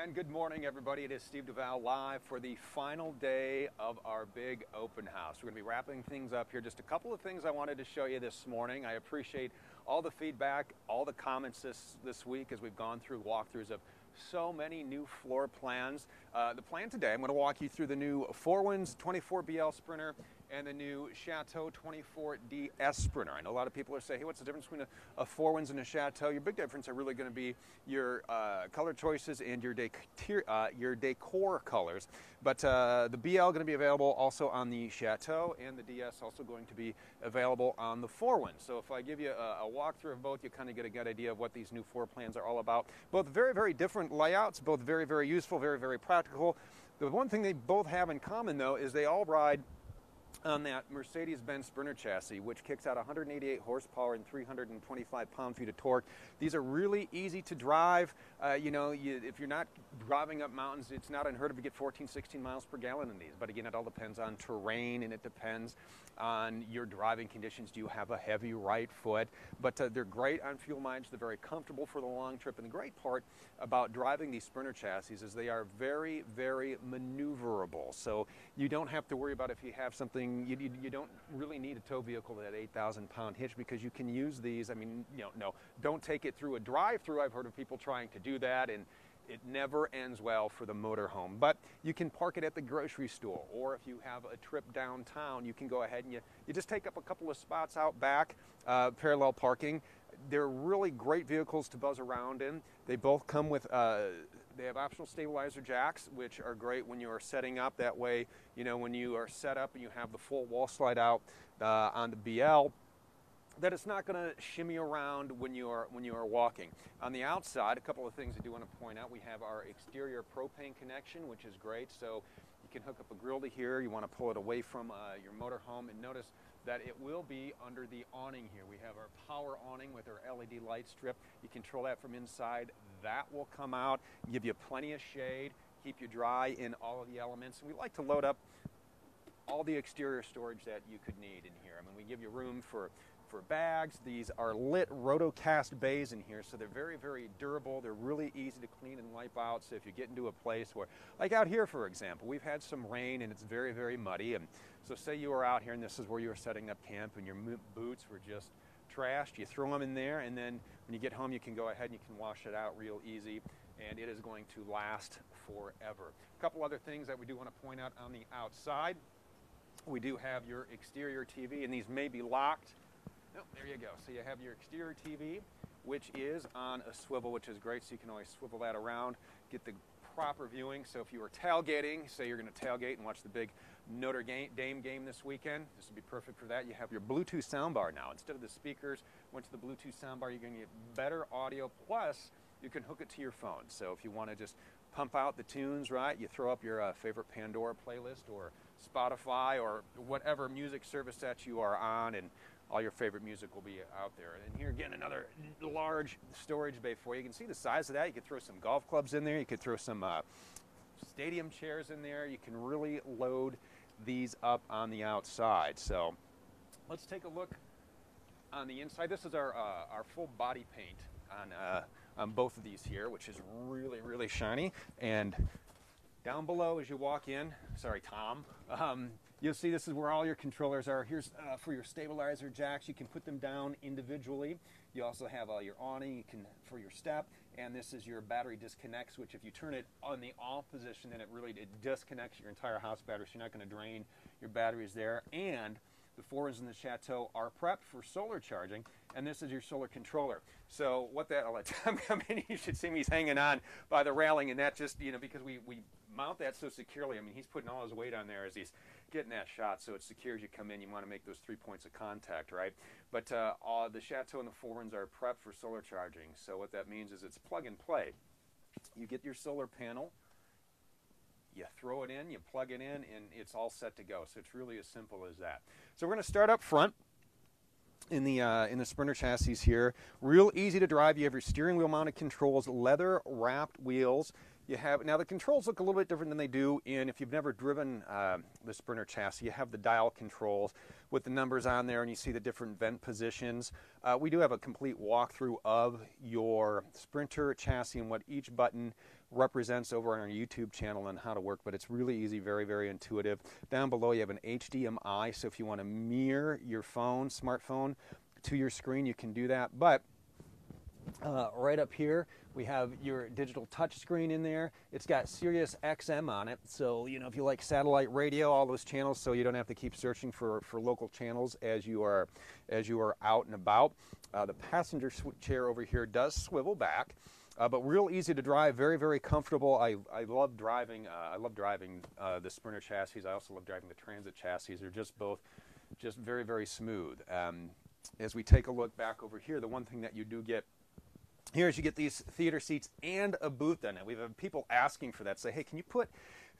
And good morning, everybody. It is Steve Duval live for the final day of our big open house. We're going to be wrapping things up here. Just a couple of things I wanted to show you this morning. I appreciate all the feedback, all the comments this week as we've gone through walkthroughs of so many new floor plans. The plan today, I'm going to walk you through the new Four Winds 24BL Sprinter and the new Chateau 24DS Sprinter. I know a lot of people are saying, hey, what's the difference between a Four Winds and a Chateau? Your big difference are really going to be your color choices and your decor colors. But the BL going to be available also on the Chateau, and the DS also going to be available on the Four Winds. So if I give you a walkthrough of both, you kind of get a good idea of what these new floor plans are all about. Both very, very different layouts, both very, very useful, very, very practical. The one thing they both have in common, though, is they all ride on that Mercedes-Benz Sprinter chassis, which kicks out 188 horsepower and 325 pound-feet of torque. These are really easy to drive. If you're not driving up mountains, it's not unheard of to get 14, 16 miles per gallon in these. But again, it all depends on terrain, and it depends on your driving conditions. Do you have a heavy right foot? But they're great on fuel mileage. They're very comfortable for the long trip. And the great part about driving these Sprinter chassis is they are very, very maneuverable. So you don't have to worry about if you have something. You don't really need a tow vehicle with that 8,000-pound hitch, because you can use these. I mean, no, don't take it through a drive-through. I've heard of people trying to do that, and it never ends well for the motorhome. But you can park it at the grocery store, or if you have a trip downtown, you can go ahead and you just take up a couple of spots out back, parallel parking. They're really great vehicles to buzz around in. They both come with they have optional stabilizer jacks, which are great when you are setting up. That way, when you are set up and you have the full wall slide out on the BL, that it's not going to shimmy around when you are walking. On the outside, a couple of things I do want to point out. We have our exterior propane connection, which is great. So you can hook up a grill to here. You want to pull it away from your motorhome, and notice that it will be under the awning here. We have our power awning with our LED light strip. You control that from inside. That will come out, give you plenty of shade, keep you dry in all of the elements. And we like to load up all the exterior storage that you could need in here. I mean, we give you room for bags. These are lit rotocast bays in here, so they're very, very durable. They're really easy to clean and wipe out. So if you get into a place where, like out here, for example, we've had some rain and it's very, very muddy. And so say you were out here and this is where you were setting up camp and your boots were just trashed, you throw them in there, and then when you get home, you can go ahead and you can wash it out real easy, and it is going to last forever. A couple other things that we do want to point out on the outside. We do have your exterior TV, and these may be locked. Oh, there you go. So you have your exterior TV, which is on a swivel, which is great. So you can always swivel that around, get the proper viewing. So if you were tailgating, say you're going to tailgate and watch the big Notre Dame game this weekend, this would be perfect for that. You have your Bluetooth soundbar now. Instead of the speakers, went to the Bluetooth soundbar, you're going to get better audio. Plus, you can hook it to your phone. So if you want to just pump out the tunes, right, you throw up your favorite Pandora playlist or Spotify or whatever music service that you are on, and all your favorite music will be out there. And here again, another large storage bay for you. You can see the size of that. You could throw some golf clubs in there. You could throw some stadium chairs in there. You can really load these up on the outside. So let's take a look on the inside. This is our full body paint on both of these here, which is really, really shiny. And down below as you walk in, sorry, Tom, you'll see this is where all your controllers are. Here's for your stabilizer jacks. You can put them down individually. You also have your awning for your step, and this is your battery disconnects, which if you turn it on the off position, then it disconnects your entire house battery, so you're not going to drain your batteries there. And the Four Winds and the Chateau are prepped for solar charging, and this is your solar controller. So what that, I'll let Tom come in. You should see me, he's hanging on by the railing, and that just, because we mount that so securely. I mean, he's putting all his weight on there as he's getting that shot, so it's secure as you come in. You want to make those 3 points of contact, right? But the Chateau and the Four Winds are prepped for solar charging. So what that means is it's plug and play. You get your solar panel, you throw it in, you plug it in, and it's all set to go. So it's really as simple as that. So we're going to start up front in the Sprinter chassis here. Real easy to drive. You have your steering wheel mounted controls, leather wrapped wheels. You have, now the controls look a little bit different than they do if you've never driven the Sprinter chassis. You have the dial controls with the numbers on there, and you see the different vent positions. We do have a complete walkthrough of your Sprinter chassis and what each button represents over on our YouTube channel and how to work, but it's really easy, very, very intuitive. Down below you have an HDMI, so if you want to mirror your phone, smartphone, to your screen, you can do that. But right up here, we have your digital touch screen in there. It's got Sirius XM on it, so you know, if you like satellite radio, all those channels, so you don't have to keep searching for local channels as you are out and about. The passenger chair over here does swivel back, but real easy to drive, very, very comfortable. I love driving. The Sprinter chassis. I also love driving the Transit chassis. They're just both very, very smooth. As we take a look back over here, the one thing that you do get here is you get these theater seats and a booth in it. We've had people asking for that, say, hey, can you put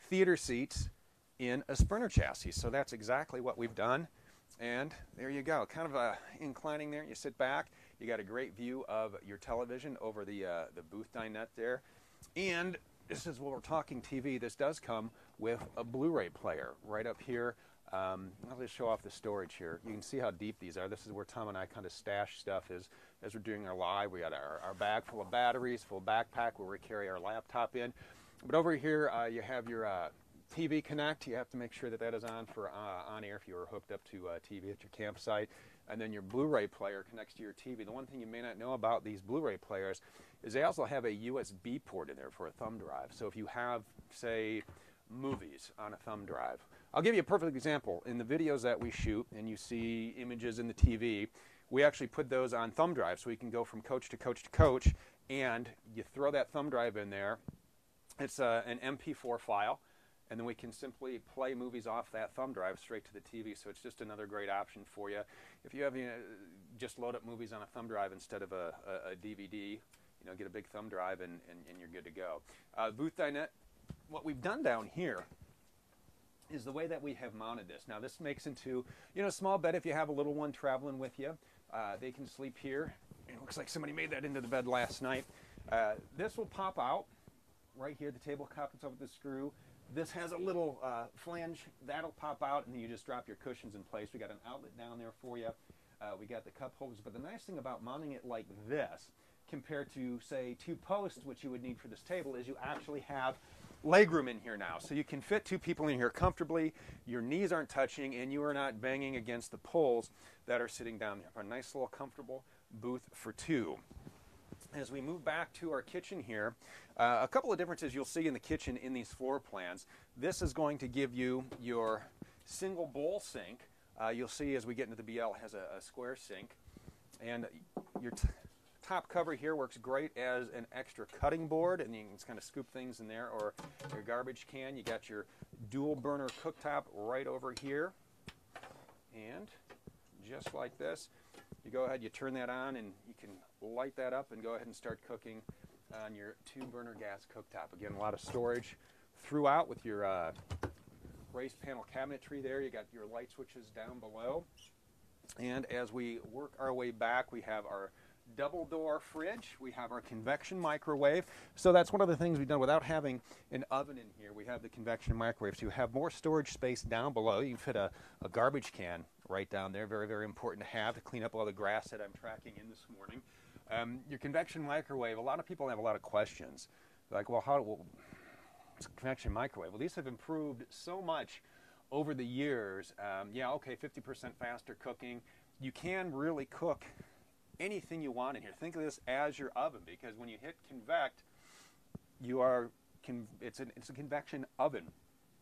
theater seats in a Sprinter chassis? So that's exactly what we've done. And there you go, kind of inclining there. You sit back, you got a great view of your television over the booth dinette there. And this is what we're talking TV. This does come with a Blu-ray player right up here. I'll just show off the storage here. You can see how deep these are. This is where Tom and I kind of stash stuff as we're doing our live. We got our bag full of batteries, full backpack where we carry our laptop in. But over here you have your TV Connect. You have to make sure that that is on for on air if you were hooked up to TV at your campsite. And then your Blu-ray player connects to your TV. The one thing you may not know about these Blu-ray players is they also have a USB port in there for a thumb drive. So if you have, say, movies on a thumb drive. I'll give you a perfect example. In the videos that we shoot and you see images in the TV, we actually put those on thumb drives so we can go from coach to coach to coach, and you throw that thumb drive in there. It's an MP4 file, and then we can simply play movies off that thumb drive straight to the TV. So it's just another great option for you. If you have, just load up movies on a thumb drive instead of a DVD, get a big thumb drive and you're good to go. Booth dinette, what we've done down here is the way that we have mounted this. Now this makes into, a small bed if you have a little one traveling with you. They can sleep here. It looks like somebody made that into the bed last night. This will pop out right here. The table comes up with the screw. This has a little flange. That'll pop out, and then you just drop your cushions in place. We got an outlet down there for you. We got the cup holders. But the nice thing about mounting it like this, compared to, say, 2 posts, which you would need for this table, is you actually have legroom in here now. So you can fit 2 people in here comfortably. Your knees aren't touching, and you are not banging against the poles that are sitting down there. A nice little comfortable booth for 2. As we move back to our kitchen here, a couple of differences you'll see in the kitchen in these floor plans. This is going to give you your single bowl sink. You'll see as we get into the BL, it has a square sink. And your top cover here works great as an extra cutting board, and you can just kind of scoop things in there, or your garbage can. You got your dual burner cooktop right over here. And just like this, you go ahead, you turn that on, and you can light that up and go ahead and start cooking on your 2-burner gas cooktop. Again, a lot of storage throughout with your raised panel cabinetry there. You got your light switches down below. And as we work our way back, we have our double door fridge. We have our convection microwave. So that's one of the things we've done without having an oven in here. We have the convection microwave. So you have more storage space down below. You can fit a garbage can right down there. Very, very important to have to clean up all the grass that I'm tracking in this morning. Your convection microwave, a lot of people have a lot of questions. Like, well, it's a convection microwave. Well, these have improved so much over the years. Yeah, okay, 50% faster cooking. You can really cook anything you want in here. Think of this as your oven, because when you hit convect, it's a convection oven.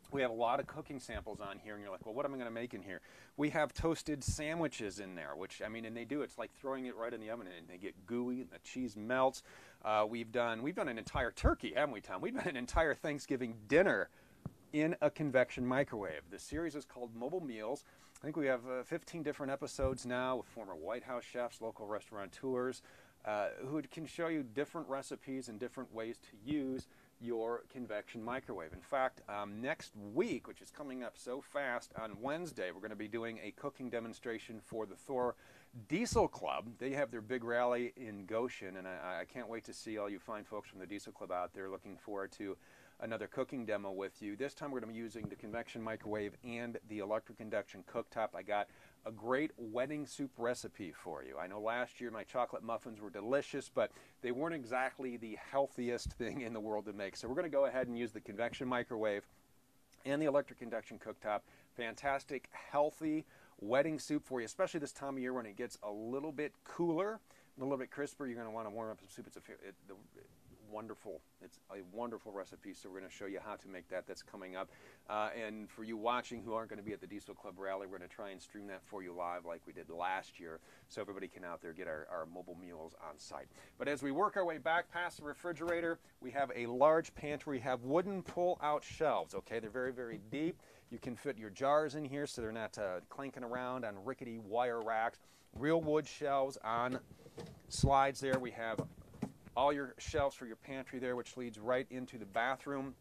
We have a lot of cooking samples on here, and you're like, well, what am I going to make in here? We have toasted sandwiches in there, which, and they do. It's like throwing it right in the oven, and they get gooey, and the cheese melts. We've done an entire turkey, haven't we, Tom? We've done an entire Thanksgiving dinner in a convection microwave. The series is called Mobile Meals. I think we have 15 different episodes now with former White House chefs, local restaurateurs, who can show you different recipes and different ways to use your convection microwave. In fact, next week, which is coming up so fast, on Wednesday, we're going to be doing a cooking demonstration for the Thor Diesel Club. They have their big rally in Goshen, and I can't wait to see all you fine folks from the Diesel Club out there. Looking forward to another cooking demo with you. This time we're going to be using the convection microwave and the electric induction cooktop. I got a great wedding soup recipe for you. I know last year my chocolate muffins were delicious, but they weren't exactly the healthiest thing in the world to make. So we're going to go ahead and use the convection microwave and the electric induction cooktop. Fantastic, healthy wedding soup for you, especially this time of year when it gets a little bit cooler, a little bit crisper. You're going to want to warm up some soup. It's a wonderful recipe, so we're going to show you how to make that. That's coming up. And for you watching who aren't going to be at the Diesel Club rally, we're going to try and stream that for you live like we did last year, so everybody can out there get our mobile meals on site. But as we work our way back past the refrigerator, we have a large pantry. We have wooden pull-out shelves, okay? They're very, very deep. You can fit your jars in here so they're not clanking around on rickety wire racks. Real wood shelves on slides there. We have all your shelves for your pantry there, which leads right into the bathroom.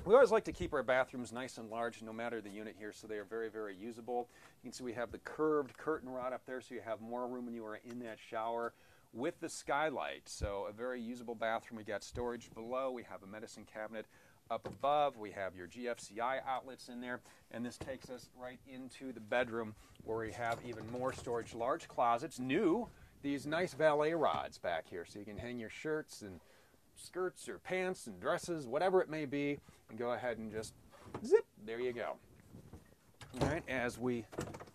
We always like to keep our bathrooms nice and large, no matter the unit here, so they are very, very usable. You can see we have the curved curtain rod up there, so you have more room when you are in that shower with the skylight. So a very usable bathroom. We got storage below. We have a medicine cabinet up above. We have your GFCI outlets in there, and this takes us right into the bedroom where we have even more storage. Large closets, new. These nice valet rods back here, so you can hang your shirts and skirts or pants and dresses, whatever it may be, and go ahead and just zip, there you go. All right, as we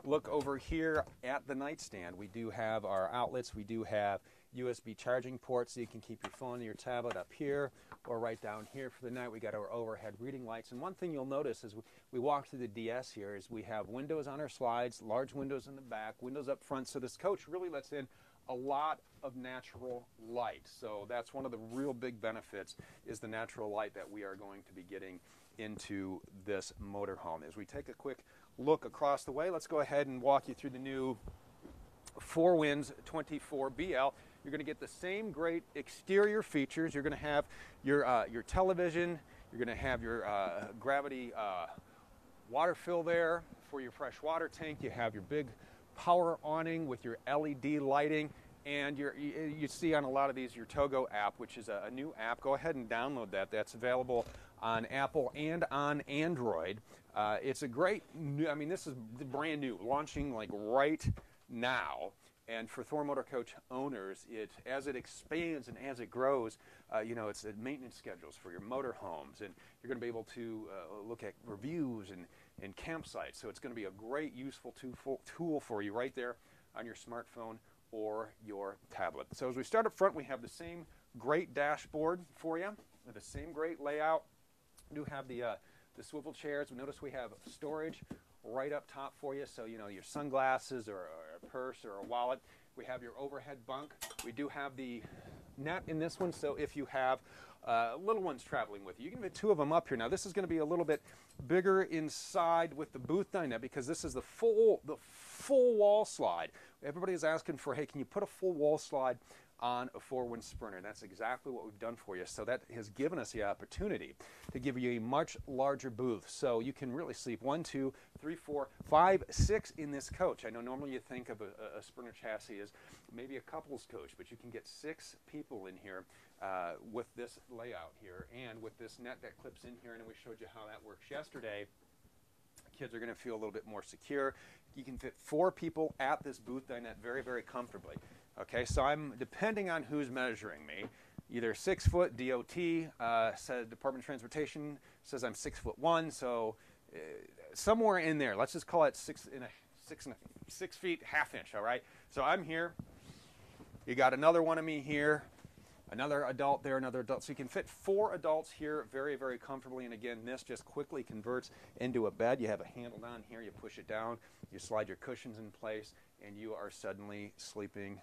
look over here at the nightstand, we do have our outlets. We do have USB charging ports, so you can keep your phone or your tablet up here or right down here for the night. We got our overhead reading lights. And one thing you'll notice as we walk through the DS here is we have windows on our slides, large windows in the back, windows up front. So this coach really lets in a lot of natural light. So that's one of the real big benefits, is the natural light that we are going to be getting into this motorhome. As we take a quick look across the way, let's go ahead and walk you through the new Four Winds 24BL. You're going to get the same great exterior features. You're going to have your television. You're going to have your gravity water fill there for your fresh water tank. You have your big power awning with your LED lighting, and you see on a lot of these your Togo app, which is a new app. Go ahead and download that. That's available on Apple and on Android. It's a great new, I mean, this is brand new, launching like right now. And for Thor Motor Coach owners, as it expands and as it grows, it's maintenance schedules for your motorhomes, and you're going to be able to look at reviews and campsites. So it's going to be a great, useful tool for you right there on your smartphone or your tablet. So as we start up front, we have the same great dashboard for you with the same great layout. We do have the swivel chairs. Notice we have storage right up top for you, so your sunglasses or a purse or a wallet. We have your overhead bunk. We do have the net in this one, so if you have little ones traveling with you, you can fit two of them up here. Now this is going to be a little bit bigger inside with the booth dinette, because this is the full wall slide. Everybody is asking for, hey, can you put a full wall slide on a four-wind Sprinter? That's exactly what we've done for you. So that has given us the opportunity to give you a much larger booth. So you can really sleep 1, 2, 3, 4, 5, 6 in this coach. I know normally you think of a Sprinter chassis as maybe a couple's coach, but you can get 6 people in here with this layout here and with this net that clips in here. And we showed you how that works yesterday. Kids are going to feel a little bit more secure. You can fit 4 people at this booth dinette very, very comfortably. Okay, so I'm, depending on who's measuring me, either 6 foot, DOT, said Department of Transportation says I'm 6'1", so somewhere in there. Let's just call it 6 feet, ½ inch, all right? So I'm here. You got another one of me here, another adult there, another adult. So you can fit 4 adults here very, very comfortably. And again, this just quickly converts into a bed. You have a handle down here. You push it down. You slide your cushions in place, and you are suddenly sleeping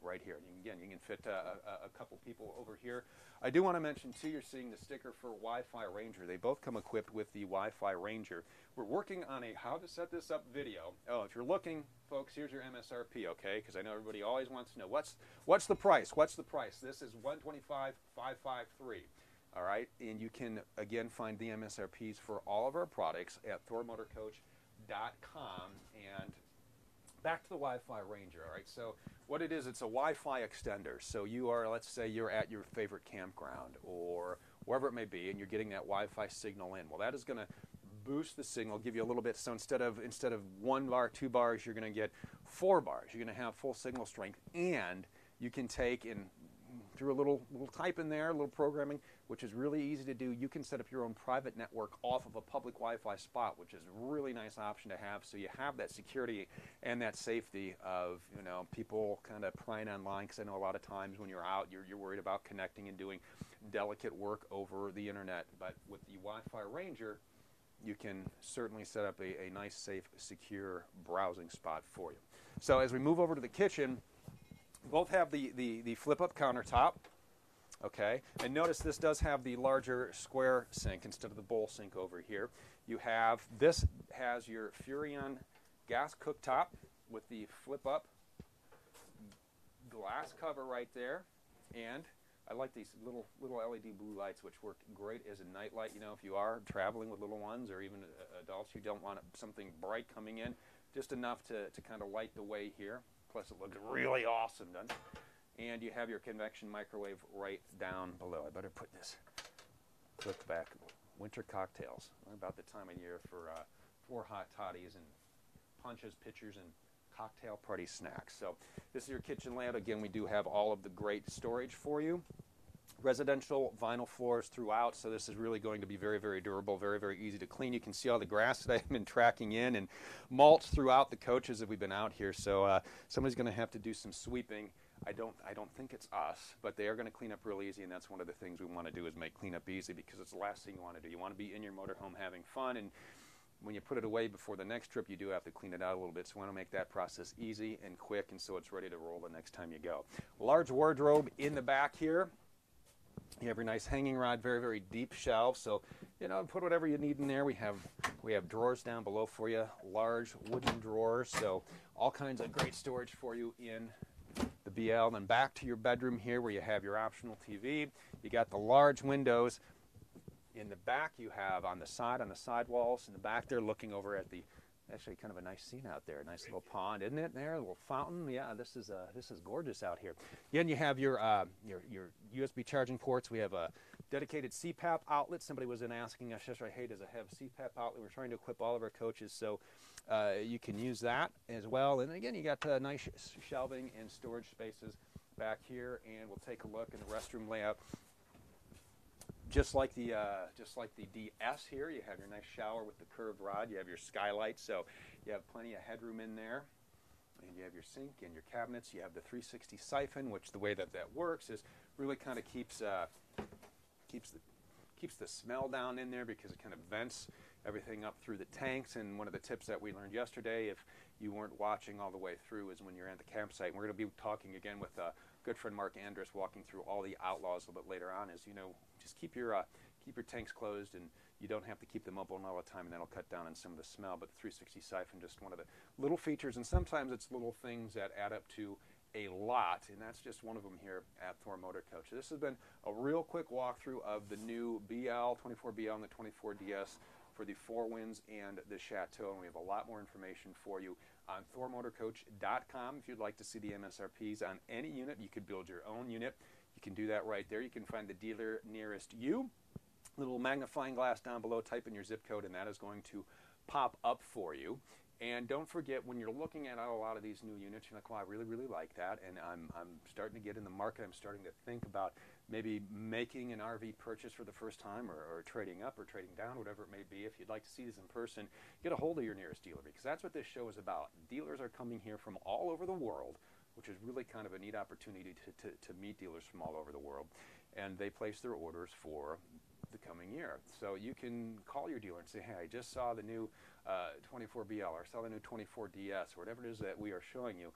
right here. Again, you can fit a couple people over here. I do want to mention, too, you're seeing the sticker for Wi-Fi Ranger. They both come equipped with the Wi-Fi Ranger. We're working on a how to set this up video. Oh, if you're looking, folks, here's your MSRP, okay? Because I know everybody always wants to know, what's the price? What's the price? This is $125,553. All right? And you can, again, find the MSRPs for all of our products at thormotorcoach.com. And back to the Wi-Fi Ranger, all right? So what it is, it's a Wi-Fi extender. So you are, let's say you're at your favorite campground or wherever it may be, and you're getting that Wi-Fi signal in. Well, that is going to boost the signal, give you a little bit. So instead of 1 bar, 2 bars, you're going to get 4 bars. You're going to have full signal strength, and you can take and through a little type in there, a little programming, which is really easy to do. You can set up your own private network off of a public Wi-Fi spot, which is a really nice option to have. So you have that security and that safety of, you know, people kind of prying online, because I know a lot of times when you're out, you're worried about connecting and doing delicate work over the internet. But with the Wi-Fi Ranger, you can certainly set up a nice, safe, secure browsing spot for you. So as we move over to the kitchen, both have the flip-up countertop, okay? And notice this does have the larger square sink instead of the bowl sink over here. You have, this has your Furrion gas cooktop with the flip-up glass cover right there. And I like these little LED blue lights, which work great as a night light. You know, if you are traveling with little ones or even adults, you don't want something bright coming in, just enough to kind of light the way here. Plus it looks really awesome, doesn't it? And you have your convection microwave right down below. I better put this clip back. Winter cocktails. We're about the time of year for hot toddies and punches, pitchers, and cocktail party snacks. So this is your kitchen layout. Again, we do have all of the great storage for you. Residential vinyl floors throughout, so this is really going to be very, very durable, very, very easy to clean. You can see all the grass that I've been tracking in and mulch throughout the coaches that we've been out here. So somebody's going to have to do some sweeping. I don't think it's us, but they are going to clean up real easy, and that's one of the things we want to do is make cleanup easy, because it's the last thing you want to do. You want to be in your motorhome having fun, and when you put it away before the next trip, you do have to clean it out a little bit. So we want to make that process easy and quick, and so it's ready to roll the next time you go. Large wardrobe in the back here. You have your nice hanging rod, very, very deep shelves. So, you know, put whatever you need in there. We have drawers down below for you, large wooden drawers. So all kinds of great storage for you in the BL. And then back to your bedroom here where you have your optional TV. You got the large windows. In the back, you have on the side walls in the back there, looking over at the, actually kind of a nice scene out there. A nice little pond, isn't it? There, a little fountain. Yeah, this is gorgeous out here. Again, you have your USB charging ports. We have a dedicated CPAP outlet. Somebody was asking us yesterday, hey, does it have a CPAP outlet? We're trying to equip all of our coaches, so you can use that as well. And again, you got nice shelving and storage spaces back here. And we'll take a look in the restroom layout. Just like the DS here, you have your nice shower with the curved rod. You have your skylight, so you have plenty of headroom in there. And you have your sink and your cabinets. You have the 360 siphon, which the way that works is really kind of keeps the smell down in there, because it kind of vents everything up through the tanks. And one of the tips that we learned yesterday, if you weren't watching all the way through, is when you're at the campsite. And we're going to be talking again with good friend Mark Andrus, walking through all the outlaws a little bit later on, is, you know, just keep your tanks closed, and you don't have to keep them open all the time, and that'll cut down on some of the smell. But the 360 siphon, just one of the little features, and sometimes it's little things that add up to a lot, and that's just one of them here at Thor Motor Coach. This has been a real quick walkthrough of the new BL, 24BL, and the 24DS for the Four Winds and the Chateau, and we have a lot more information for you on thormotorcoach.com. If you'd like to see the MSRPs on any unit, you could build your own unit. You can do that right there. You can find the dealer nearest you. Little magnifying glass down below, type in your zip code, and that is going to pop up for you. And don't forget, when you're looking at a lot of these new units, you're like, well, I really, really like that, and I'm starting to get in the market. I'm starting to think about maybe making an RV purchase for the first time, or trading up or trading down, whatever it may be. If you'd like to see this in person, get a hold of your nearest dealer, because that's what this show is about. Dealers are coming here from all over the world, which is really kind of a neat opportunity to meet dealers from all over the world. And they place their orders for the coming year. So you can call your dealer and say, hey, I just saw the new 24BL, or saw the new 24DS, or whatever it is that we are showing you.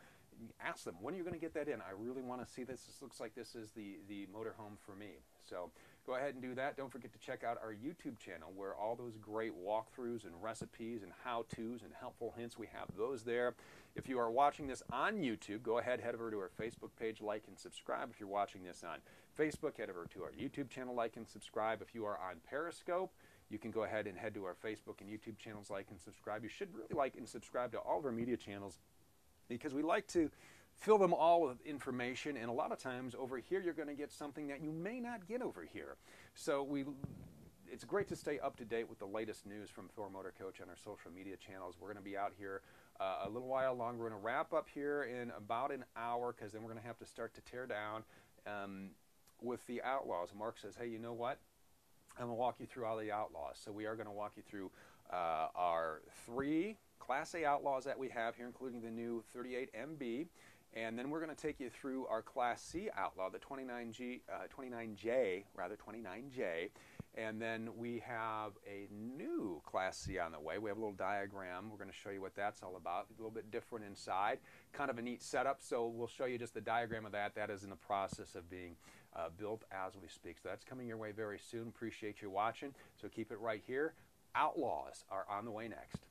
Ask them, when are you going to get that in? I really want to see this. This looks like this is the motorhome for me. So go ahead and do that. Don't forget to check out our YouTube channel, where all those great walkthroughs and recipes and how-tos and helpful hints, we have those there. If you are watching this on YouTube, go ahead, head over to our Facebook page, like and subscribe. If you're watching this on Facebook, head over to our YouTube channel, like and subscribe. If you are on Periscope, you can go ahead and head to our Facebook and YouTube channels, like and subscribe. You should really like and subscribe to all of our media channels because we like to fill them all with information, and a lot of times over here you're going to get something that you may not get over here. So it's great to stay up to date with the latest news from Thor Motor Coach on our social media channels. We're going to be out here a little while longer. We're going to wrap up here in about an hour, because then we're going to have to start to tear down with the Outlaws. Mark says, hey, you know what? I'm going to walk you through all the Outlaws. So we are going to walk you through our 3 Class A Outlaws that we have here, including the new 38 MB. And then we're going to take you through our Class C Outlaw, the 29J. And then we have a new Class C on the way. We have a little diagram. We're going to show you what that's all about. A little bit different inside. Kind of a neat setup. So we'll show you just the diagram of that. That is in the process of being built as we speak. So that's coming your way very soon. Appreciate you watching. So keep it right here. Outlaws are on the way next.